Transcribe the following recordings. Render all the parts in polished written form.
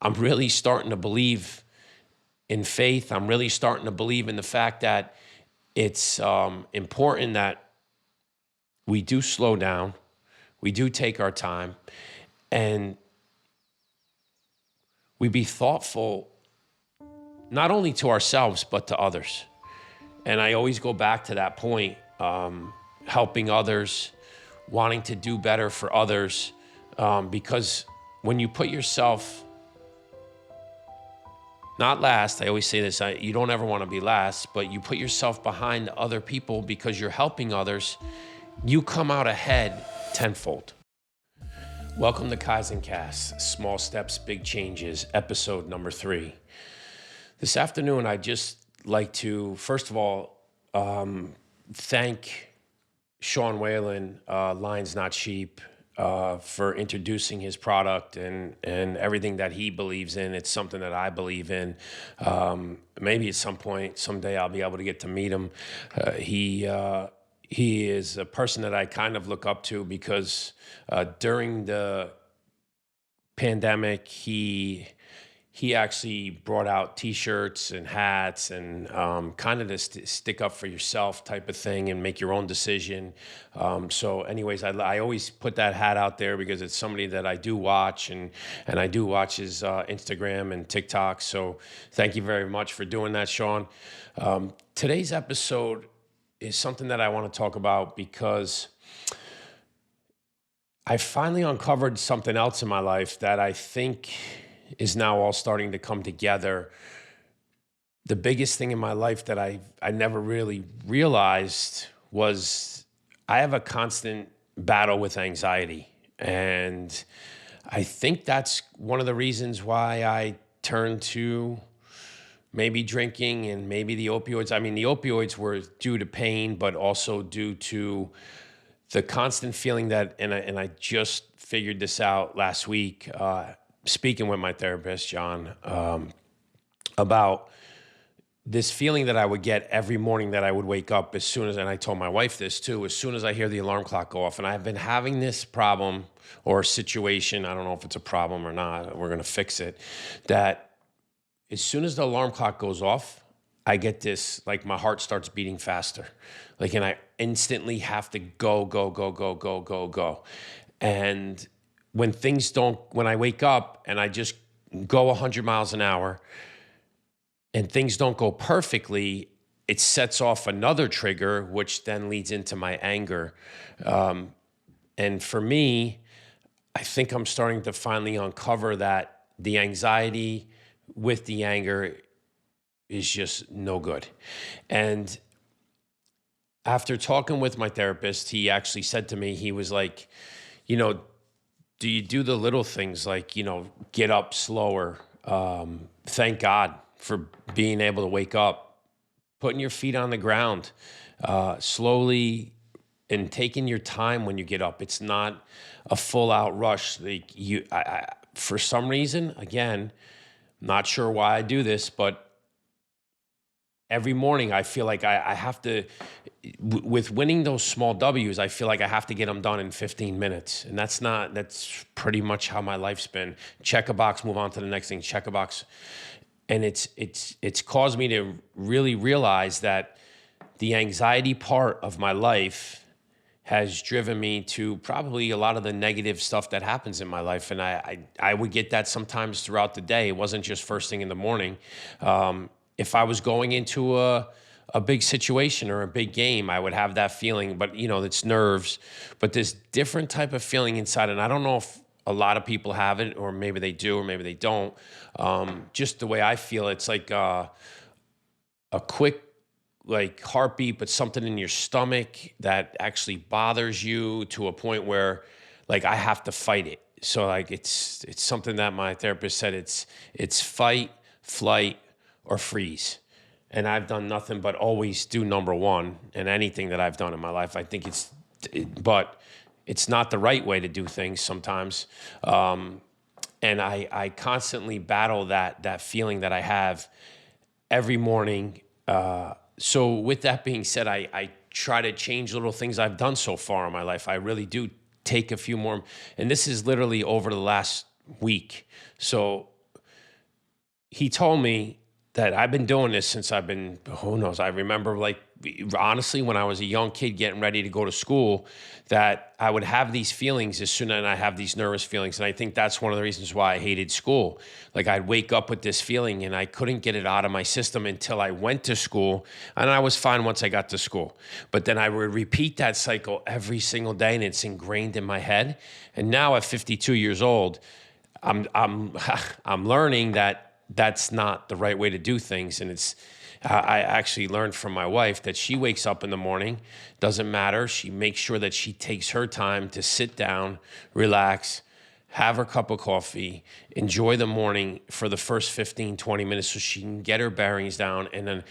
I'm really starting to believe in faith. I'm really starting to believe in the fact that it's important that we do slow down, we do take our time, and we be thoughtful not only to ourselves, but to others. And I always go back to that point, helping others, wanting to do better for others, because when you put yourself, not last, I always say this, you don't ever want to be last, but you put yourself behind other people because you're helping others, you come out ahead tenfold. Welcome to Kaizen Kast, Small Steps, Big Changes, episode number 3. This afternoon, I'd just like to, first of all, thank Sean Whalen, Lions Not Sheep, for introducing his product and everything that he believes in. It's something that I believe in. Maybe at some point, someday I'll be able to get to meet him. He is a person that I kind of look up to because during the pandemic, he actually brought out T-shirts and hats and kind of this stick up for yourself type of thing and make your own decision. So anyways, I always put that hat out there because it's somebody that I do watch and I do watch his Instagram and TikTok. So thank you very much for doing that, Sean. Today's episode is something that I want to talk about because I finally uncovered something else in my life that I think is now all starting to come together. The biggest thing in my life that I never really realized was I have a constant battle with anxiety. And I think that's one of the reasons why I turned to maybe drinking and maybe the opioids. I mean, the opioids were due to pain, but also due to the constant feeling that, and I just figured this out last week, speaking with my therapist, John, about this feeling that I would get every morning that I would wake up as soon as, and I told my wife this too, as soon as I hear the alarm clock go off. And I've been having this problem or situation, I don't know if it's a problem or not, we're gonna fix it, that as soon as the alarm clock goes off, I get this, like my heart starts beating faster. Like, and I instantly have to go. And when I wake up and I just go 100 miles an hour and things don't go perfectly, it sets off another trigger, which then leads into my anger. And for me, I think I'm starting to finally uncover that the anxiety with the anger is just no good. And after talking with my therapist, he actually said to me, he was like, do you do the little things like, get up slower? Thank God for being able to wake up, putting your feet on the ground, slowly and taking your time when you get up. It's not a full out rush. Like for some reason, again, not sure why I do this, but every morning I feel like I have to, with winning those small W's, I feel like I have to get them done in 15 minutes. And that's pretty much how my life's been. Check a box, move on to the next thing, check a box. And it's caused me to really realize that the anxiety part of my life has driven me to probably a lot of the negative stuff that happens in my life. And I would get that sometimes throughout the day. It wasn't just first thing in the morning. If I was going into a big situation or a big game, I would have that feeling, but it's nerves, but this different type of feeling inside. And I don't know if a lot of people have it, or maybe they do, or maybe they don't. Just the way I feel, it's like a quick heartbeat, but something in your stomach that actually bothers you to a point where I have to fight it. So it's something that my therapist said, it's fight, flight, or freeze. And I've done nothing but always do number one in anything that I've done in my life. I think but it's not the right way to do things sometimes. And I constantly battle that feeling that I have every morning. So with that being said, I try to change little things I've done so far in my life. I really do take a few more, and this is literally over the last week. So he told me that I've been doing this since I've been, who knows, I remember like, honestly, when I was a young kid getting ready to go to school, that I would have these feelings as soon as I have these nervous feelings. And I think that's one of the reasons why I hated school. Like I'd wake up with this feeling and I couldn't get it out of my system until I went to school. And I was fine once I got to school. But then I would repeat that cycle every single day and it's ingrained in my head. And now at 52 years old, I'm I'm learning that that's not the right way to do things. And I actually learned from my wife that she wakes up in the morning, doesn't matter. She makes sure that she takes her time to sit down, relax, have her cup of coffee, enjoy the morning for the first 15, 20 minutes so she can get her bearings down. And then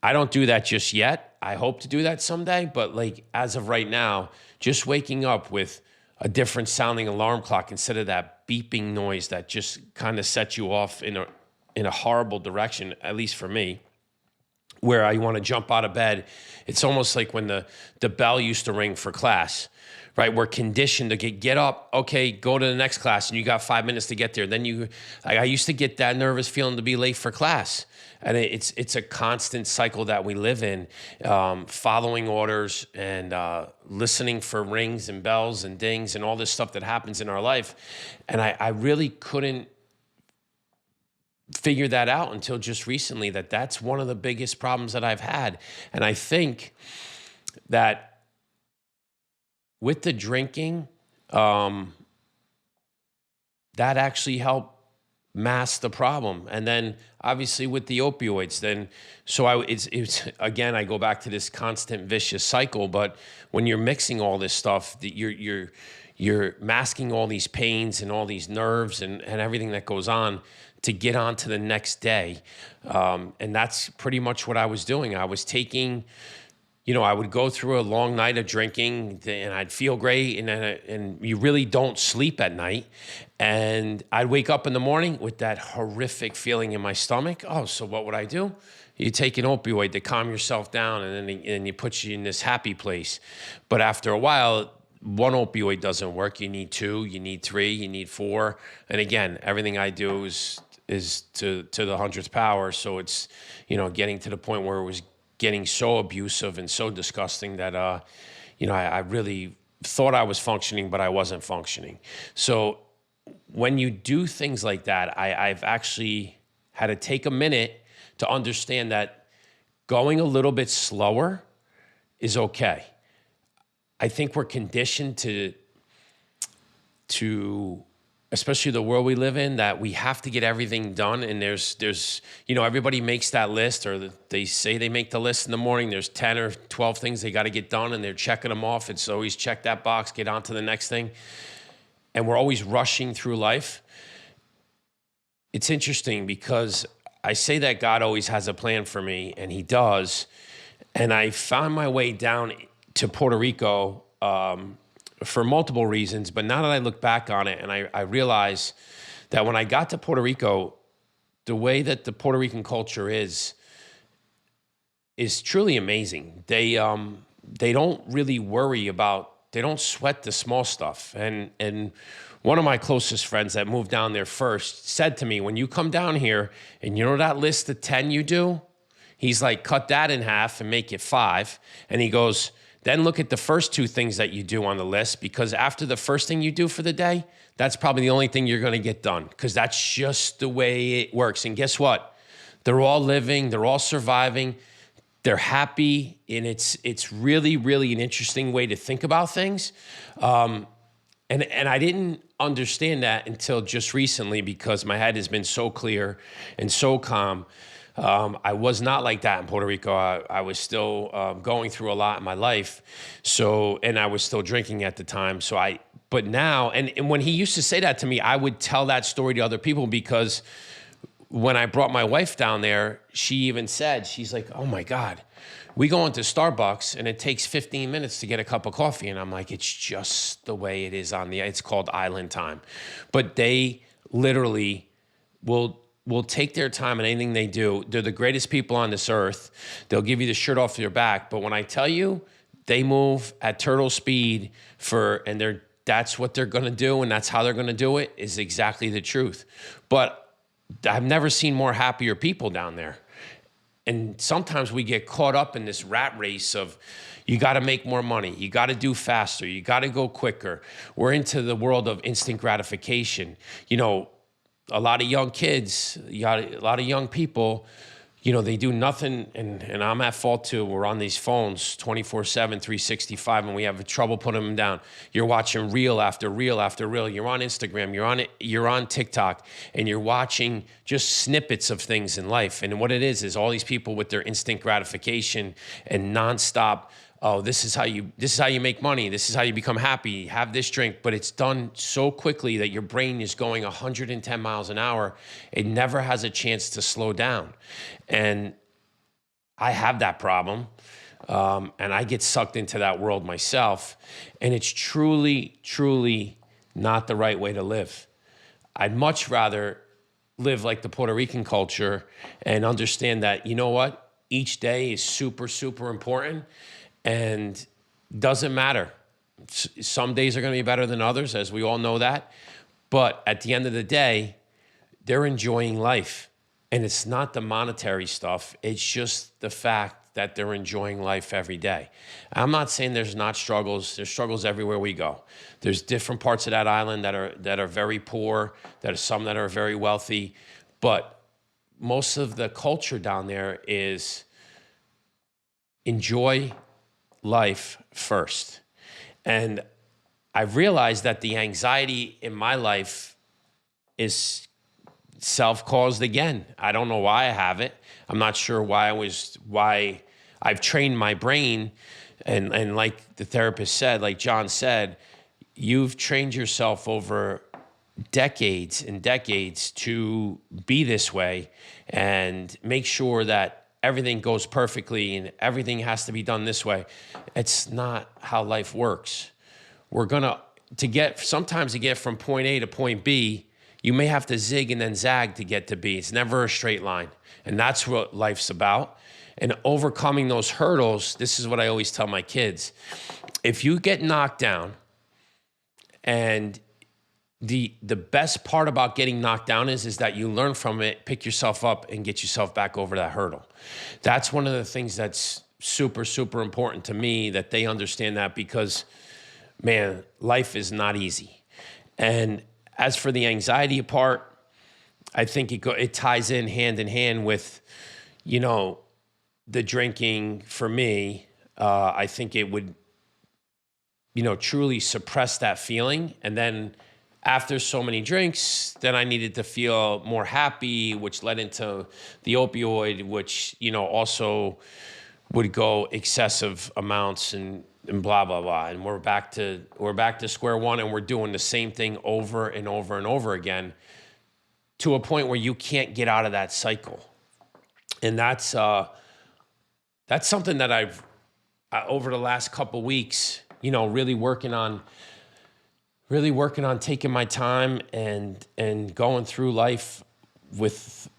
I don't do that just yet. I hope to do that someday. But like as of right now, just waking up with a different sounding alarm clock instead of that beeping noise that just kind of sets you off in a horrible direction, at least for me, where I want to jump out of bed. It's almost like when the bell used to ring for class, right? We're conditioned to get up, okay, go to the next class, and you got 5 minutes to get there. Then I used to get that nervous feeling to be late for class. And it's a constant cycle that we live in, following orders and listening for rings and bells and dings and all this stuff that happens in our life. And I really couldn't figure that out until just recently, that's one of the biggest problems that I've had. And I think that with the drinking, that actually helped mask the problem. And then obviously with the opioids, then it's again, I go back to this constant vicious cycle. But when you're mixing all this stuff, that you're masking all these pains and all these nerves and everything that goes on to get on to the next day. And that's pretty much what I was doing. I was taking, I would go through a long night of drinking and I'd feel great. And you really don't sleep at night. And I'd wake up in the morning with that horrific feeling in my stomach. Oh, so what would I do? You take an opioid to calm yourself down and then you put you in this happy place. But after a while, one opioid doesn't work. You need 2, you need 3, you need 4. And again, everything I do is to the 100th power. So it's, getting to the point where it was getting so abusive and so disgusting that, I really thought I was functioning, but I wasn't functioning. So when you do things like that, I've actually had to take a minute to understand that going a little bit slower is okay. I think we're conditioned to especially the world we live in, that we have to get everything done. And there's everybody makes that list, or they say they make the list in the morning. There's 10 or 12 things they got to get done and they're checking them off. It's always check that box, get on to the next thing. And we're always rushing through life. It's interesting because I say that God always has a plan for me, and he does. And I found my way down to Puerto Rico for multiple reasons. But now that I look back on it, and I realize that when I got to Puerto Rico, the way that the Puerto Rican culture is truly amazing. They don't really worry about, they don't sweat the small stuff. And one of my closest friends that moved down there first said to me, when you come down here and that list of 10 you do, he's like, cut that in half and make it 5. And he goes, then look at the first 2 things that you do on the list, because after the first thing you do for the day, that's probably the only thing you're going to get done, because that's just the way it works. And guess what? They're all living, they're all surviving, they're happy, and it's really, really an interesting way to think about things. And I didn't understand that until just recently, because my head has been so clear and so calm. I was not like that in Puerto Rico. I was still going through a lot in my life. And I was still drinking at the time. But now, and when he used to say that to me, I would tell that story to other people, because when I brought my wife down there, she even said, she's like, oh my God, we go into Starbucks and it takes 15 minutes to get a cup of coffee. And I'm like, it's just the way it is it's called island time. But they literally will take their time in anything they do. They're the greatest people on this earth. They'll give you the shirt off your back. But when I tell you they move at turtle speed that's what they're going to do, and that's how they're going to do it, is exactly the truth. But I've never seen more happier people down there. And sometimes we get caught up in this rat race of you got to make more money, you got to do faster, you got to go quicker. We're into the world of instant gratification. You know, a lot of young kids, a lot of young people, you know, they do nothing, and I'm at fault too. We're on these phones 24/7, 365, and we have trouble putting them down. You're watching reel after reel after reel. You're on Instagram, you're on TikTok, and you're watching just snippets of things in life. And what it is all these people with their instant gratification and nonstop. Oh, this is how you make money. This is how you become happy. Have this drink, but it's done so quickly that your brain is going 110 miles an hour. It never has a chance to slow down. And I have that problem. And I get sucked into that world myself. And it's truly, truly not the right way to live. I'd much rather live like the Puerto Rican culture and understand that, you know what? Each day is super, super important. And doesn't matter. Some days are going to be better than others, as we all know that. But at the end of the day, they're enjoying life. And it's not the monetary stuff. It's just the fact that they're enjoying life every day. I'm not saying there's not struggles. There's struggles everywhere we go. There's different parts of that island that are very poor. There are some that are very wealthy. But most of the culture down there is enjoy life first. And I've realized that the anxiety in my life is self-caused again. I don't know why I have it. I'm not sure why I've trained my brain. And like the therapist said, like John said, you've trained yourself over decades and decades to be this way and make sure that everything goes perfectly and everything has to be done this way. It's not how life works. We're sometimes to get from point A to point B, you may have to zig and then zag to get to B. It's never a straight line. And that's what life's about. And overcoming those hurdles, this is what I always tell my kids. If you get knocked down, and the best part about getting knocked down is that you learn from it, pick yourself up, and get yourself back over that hurdle. That's one of the things that's super, super important to me, that they understand that, because, man, life is not easy. And as for the anxiety part, I think it ties in hand with, you know, the drinking. For me, I think it would, you know, truly suppress that feeling. And then after so many drinks, then I needed to feel more happy, which led into the opioid, which, you know, also would go excessive amounts and blah, blah, blah. And we're back to square one, and we're doing the same thing over and over and over again, to a point where you can't get out of that cycle. And that's something that I've over the last couple weeks, you know, really working on taking my time and going through life with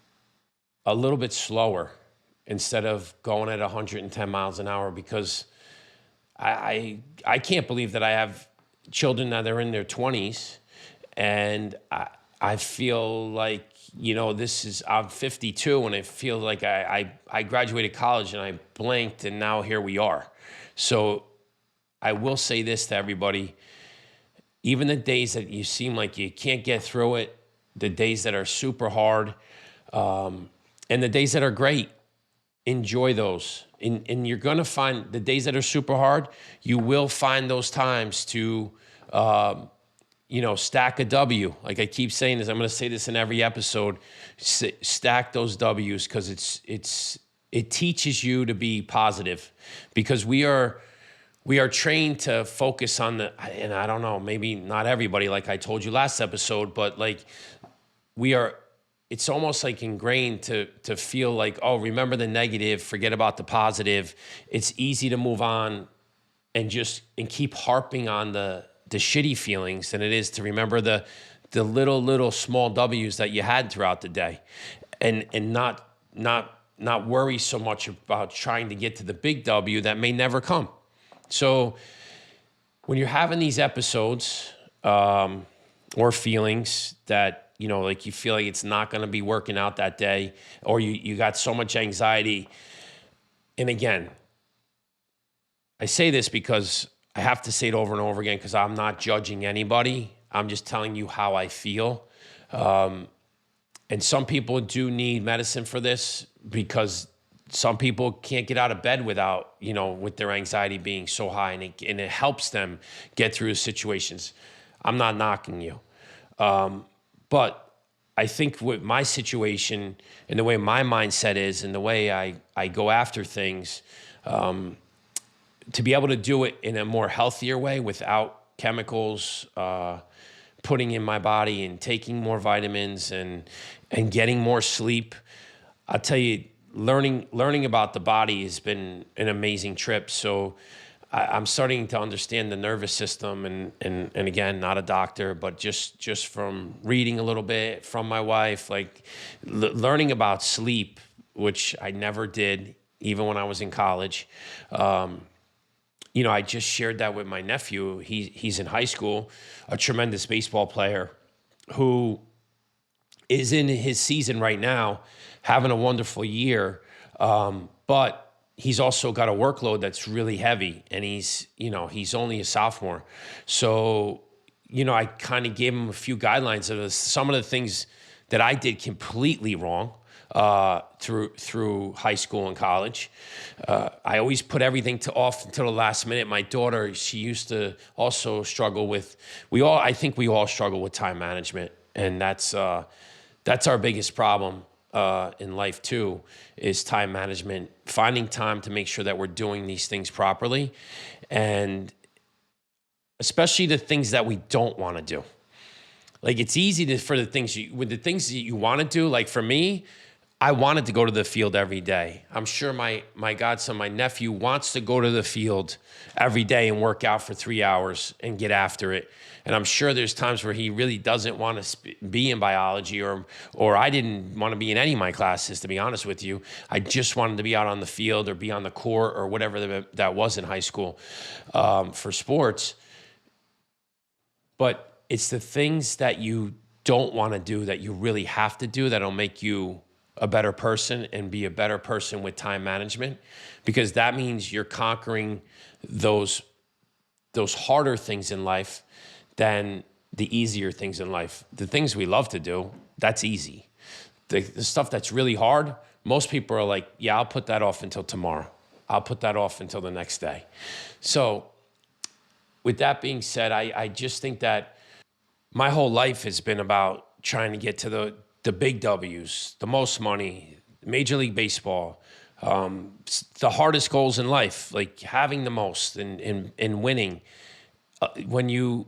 a little bit slower instead of going at 110 miles an hour, because I can't believe that I have children that are in their 20s, and I feel like, you know, I'm 52, and I feel like I graduated college and I blanked, and now here we are. So I will say this to everybody: even the days that you seem like you can't get through it, the days that are super hard, and the days that are great, enjoy those. And you're going to find the days that are super hard, you will find those times to, you know, stack a W. Like I keep saying this, I'm going to say this in every episode: stack those W's, because it teaches you to be positive, because we are trained to focus on and I don't know, maybe not everybody, like I told you last episode, but like it's almost like ingrained to feel like, oh, remember the negative, forget about the positive. It's easy to move on and keep harping on the shitty feelings than it is to remember the little small W's that you had throughout the day, and not worry so much about trying to get to the big W that may never come. So when you're having these episodes or feelings that like you feel like it's not going to be working out that day, or you got so much anxiety. And again, I say this because I have to say it over and over again because I'm not judging anybody. I'm just telling you how I feel. And some people do need medicine for this because some people can't get out of bed without, with their anxiety being so high, and it helps them get through situations. I'm not knocking you. But I think with my situation and the way my mindset is and the way I go after things, to be able to do it in a more healthier way without chemicals, putting in my body and taking more vitamins and getting more sleep. I'll tell you, learning about the body has been an amazing trip. So I'm starting to understand the nervous system, and again, not a doctor, but just from reading a little bit from my wife, like learning about sleep, which I never did, even when I was in college. I just shared that with my nephew. He's in high school, a tremendous baseball player who is in his season right now, having a wonderful year. But he's also got a workload that's really heavy, and he's only a sophomore. So, I kind of gave him a few guidelines of some of the things that I did completely wrong through high school and college. I always put everything off until the last minute. My daughter, she used to also struggle with. I think we all struggle with time management, and that's our biggest problem in life too, is time management, finding time to make sure that we're doing these things properly, and especially the things that we don't want to do. Like, it's easy for the things with the things that you want to do. Like for me, I wanted to go to the field every day. I'm sure my godson, my nephew, wants to go to the field every day and work out for 3 hours and get after it. And I'm sure there's times where he really doesn't want to be in biology, or I didn't want to be in any of my classes, to be honest with you. I just wanted to be out on the field or be on the court or whatever that was in high school for sports. But it's the things that you don't want to do that you really have to do that'll make you a better person and be a better person with time management, because that means you're conquering those harder things in life than the easier things in life. The things we love to do, that's easy. The stuff that's really hard, most people are like, yeah, I'll put that off until tomorrow. I'll put that off until the next day. So with that being said, I just think that my whole life has been about trying to get to the big W's, the most money, Major League Baseball, the hardest goals in life, like having the most and winning. When you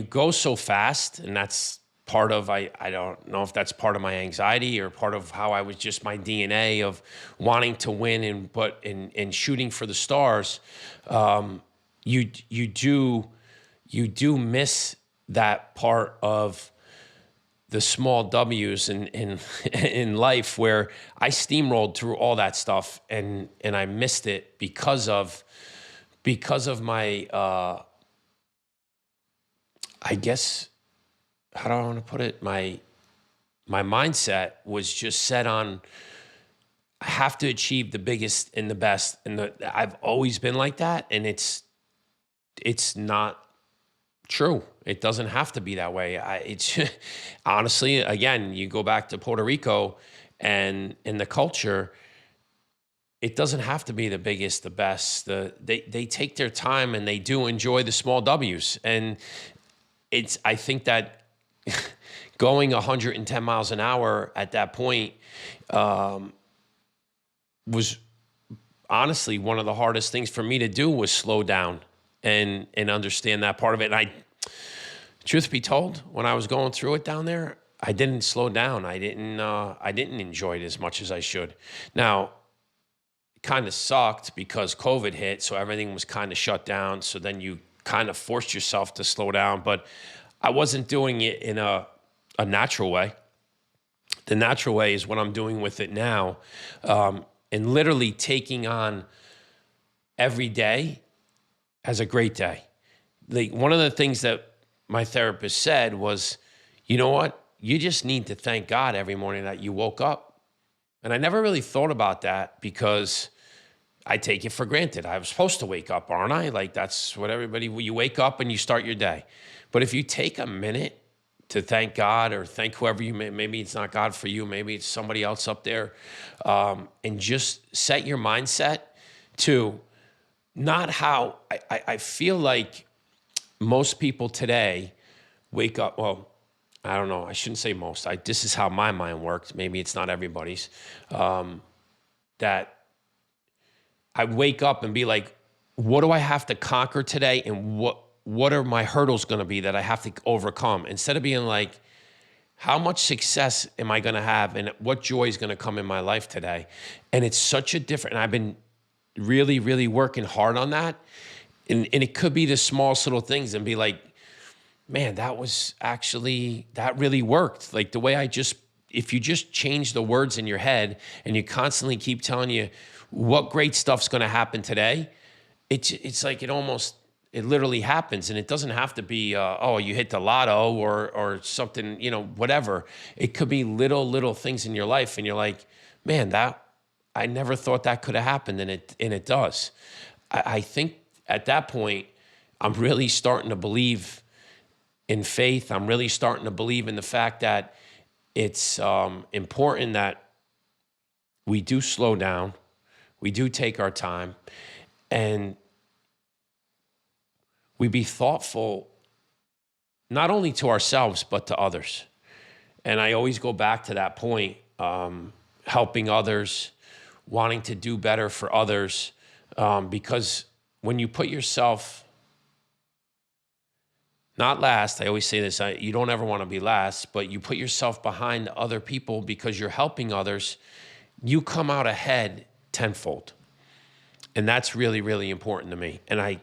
go so fast, and that's part of, I don't know if that's part of my anxiety or part of how I was, just my DNA of wanting to win and shooting for the stars. You do miss that part of the small W's in life, where I steamrolled through all that stuff and I missed it because of my I guess, how do I want to put it? My mindset was just set on, I have to achieve the biggest and the best, and I've always been like that, and it's not true. It doesn't have to be that way. It's honestly, again, you go back to Puerto Rico and in the culture, it doesn't have to be the biggest, the best. They take their time and they do enjoy the small W's. And I think that going 110 miles an hour at that point was honestly one of the hardest things for me to do, was slow down and understand that part of it. And truth be told, when I was going through it down there, I didn't slow down. I didn't enjoy it as much as I should. Now, it kind of sucked because COVID hit, so everything was kind of shut down. So then you kind of forced yourself to slow down, but I wasn't doing it in a natural way. The natural way is what I'm doing with it now, and literally taking on every day as a great day. Like, one of the things that my therapist said was, you know what? you just need to thank God every morning that you woke up. And I never really thought about that because I take it for granted. I was supposed to wake up, aren't I? Like that's what everybody, you wake up and you start your day. But if you take a minute to thank God or thank whoever you may, maybe it's not God for you, maybe it's somebody else up there, and just set your mindset to not how, I feel like most people today wake up, well, I don't know, I shouldn't say most, this is how my mind worked, maybe it's not everybody's, that I wake up and be like, what do I have to conquer today? And what are my hurdles going to be that I have to overcome? Instead of being like, how much success am I going to have and what joy is going to come in my life today? And it's such a different, and I've been really, really working hard on that. And it could be the smallest little things and be like, man, that really worked. Like the way if you just change the words in your head and you constantly keep telling you what great stuff's going to happen today, it's like it literally happens. And it doesn't have to be, oh, you hit the lotto or something, whatever. It could be little things in your life. And you're like, man, I never thought that could have happened. And it does. I think at that point, I'm really starting to believe in faith. I'm really starting to believe in the fact that it's important that we do slow down, we do take our time, and we be thoughtful not only to ourselves, but to others. And I always go back to that point, helping others, wanting to do better for others, because when you put yourself not last, I always say this, you don't ever want to be last, but you put yourself behind other people because you're helping others, you come out ahead tenfold. And that's really, really important to me. And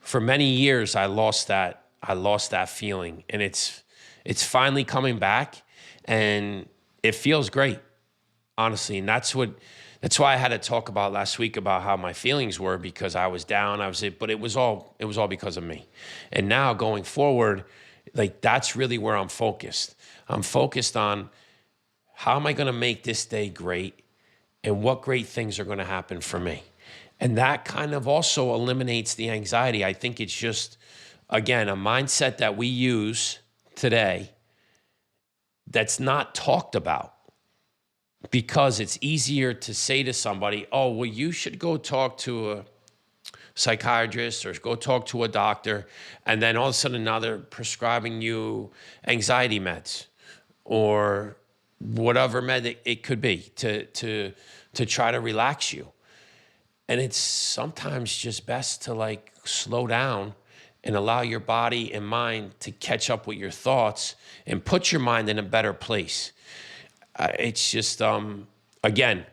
for many years, I lost that feeling, and it's finally coming back, and it feels great, honestly. And that's why I had to talk about last week about how my feelings were, because I was down, but it was all because of me. And now going forward, like that's really where I'm focused. I'm focused on how am I going to make this day great and what great things are going to happen for me. And that kind of also eliminates the anxiety. I think it's just, again, a mindset that we use today that's not talked about, because it's easier to say to somebody, oh, well, you should go talk to a psychiatrist or go talk to a doctor. And then all of a sudden now they're prescribing you anxiety meds or whatever med it could be to try to relax you. And it's sometimes just best to like slow down and allow your body and mind to catch up with your thoughts and put your mind in a better place. It's just, again,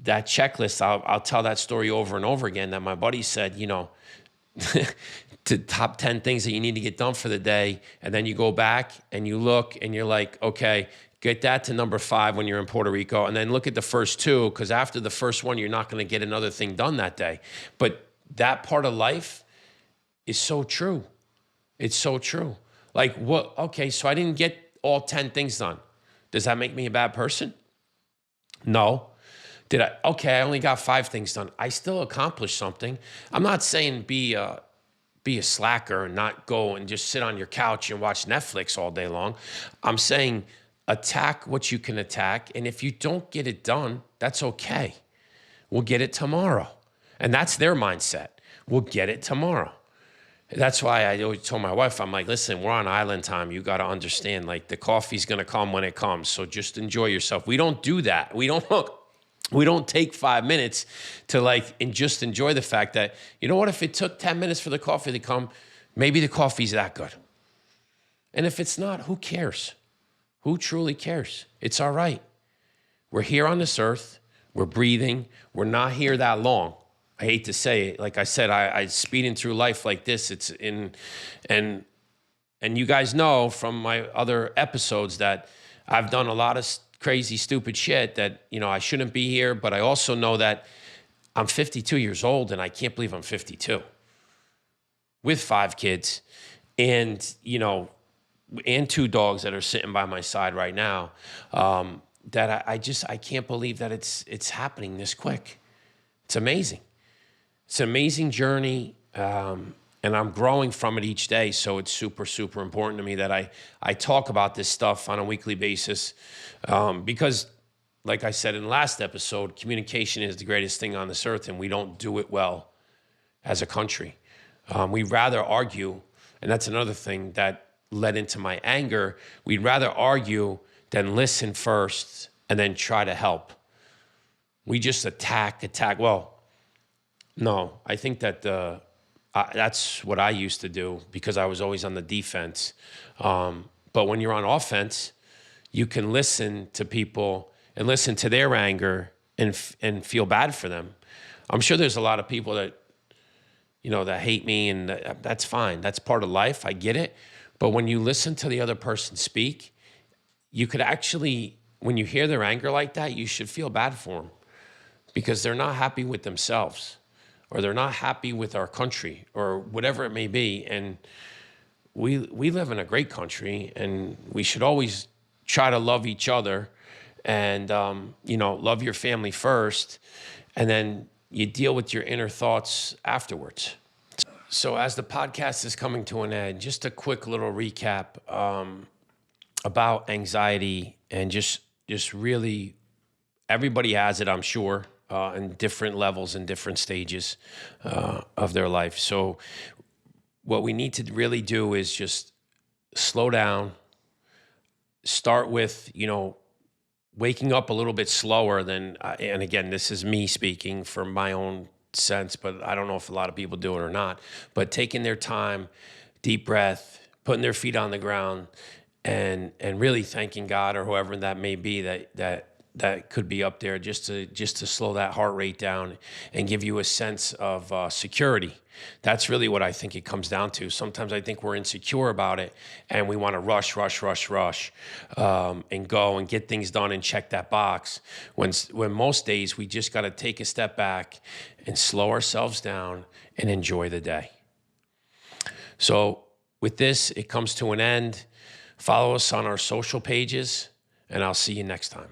that checklist, I'll tell that story over and over again, that my buddy said, to top 10 things that you need to get done for the day. And then you go back and you look and you're like, okay, get that to number 5 when you're in Puerto Rico. And then look at the first 2, because after the first one, you're not going to get another thing done that day. But that part of life is so true. It's so true. Like, what? Okay, so I didn't get all 10 things done. Does that make me a bad person? No. Okay, I only got 5 things done. I still accomplished something. I'm not saying be a slacker and not go and just sit on your couch and watch Netflix all day long. I'm saying attack what you can attack. And if you don't get it done, that's okay. We'll get it tomorrow. And that's their mindset. We'll get it tomorrow. That's why I always told my wife, I'm like, listen, we're on island time. You got to understand, like, the coffee's going to come when it comes. So just enjoy yourself. We don't do that. We don't take 5 minutes to like, and just enjoy the fact that, you know what, if it took 10 minutes for the coffee to come, maybe the coffee's that good. And if it's not, who cares? Who truly cares? It's all right. We're here on this earth. We're breathing. We're not here that long. I hate to say it. Like I said, I speeding through life like this. And you guys know from my other episodes that I've done a lot of crazy, stupid shit that, I shouldn't be here. But I also know that I'm 52 years old, and I can't believe I'm 52 with 5 kids. And, and two dogs that are sitting by my side right now, that I can't believe that it's happening this quick. It's amazing. It's an amazing journey, and I'm growing from it each day. So it's super, super important to me that I talk about this stuff on a weekly basis, because, like I said in the last episode, communication is the greatest thing on this earth, and we don't do it well as a country. We rather argue, and that's another thing that led into my anger. We'd rather argue than listen first and then try to help. We just attack. Well, no, I think that that's what I used to do because I was always on the defense. But when you're on offense, you can listen to people and listen to their anger and feel bad for them. I'm sure there's a lot of people that, that hate me, and that's fine. That's part of life. I get it. But when you listen to the other person speak, you could actually, when you hear their anger like that, you should feel bad for them because they're not happy with themselves, or they're not happy with our country, or whatever it may be. And we live in a great country, and we should always try to love each other and, love your family first, and then you deal with your inner thoughts afterwards. So as the podcast is coming to an end, just a quick little recap about anxiety, and just really, everybody has it, I'm sure, in different levels and different stages of their life. So what we need to really do is just slow down, start with, waking up a little bit slower than, and again, this is me speaking from my own sense, but I don't know if a lot of people do it or not, but taking their time, deep breath, putting their feet on the ground, and really thanking God or whoever that may be that could be up there, just to slow that heart rate down and give you a sense of security. That's really what I think it comes down to. Sometimes I think we're insecure about it, and we want to rush, and go and get things done and check that box. When most days we just got to take a step back and slow ourselves down and enjoy the day. So with this, it comes to an end. Follow us on our social pages, and I'll see you next time.